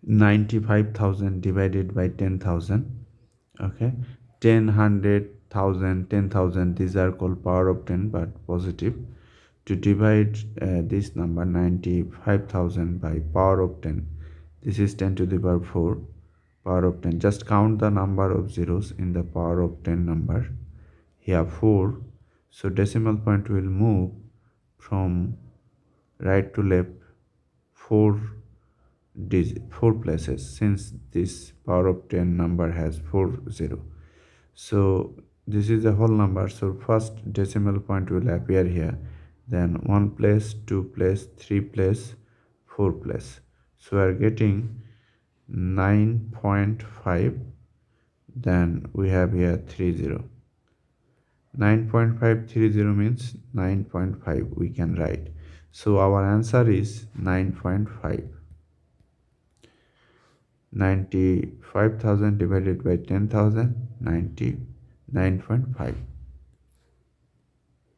95,000 divided by 10,000. Okay, 10, 100,000, 10,000, these are called power of 10 but positive. To divide this number 95,000 by power of 10, this is 10 to the power 4 power of 10. Just count the number of zeros in the power of 10 number. Here 4, so decimal point will move from right to left 4 4 places, since this power of 10 number has 4 0. So this is a whole number, so first decimal point will appear here, then 1 place, 2 place, 3 place, 4 place. So we are getting 9.5, then we have here 30. 9.530 means 9.5 we can write. So our answer is 9.5. 95,000 divided by 10,000, 99.5.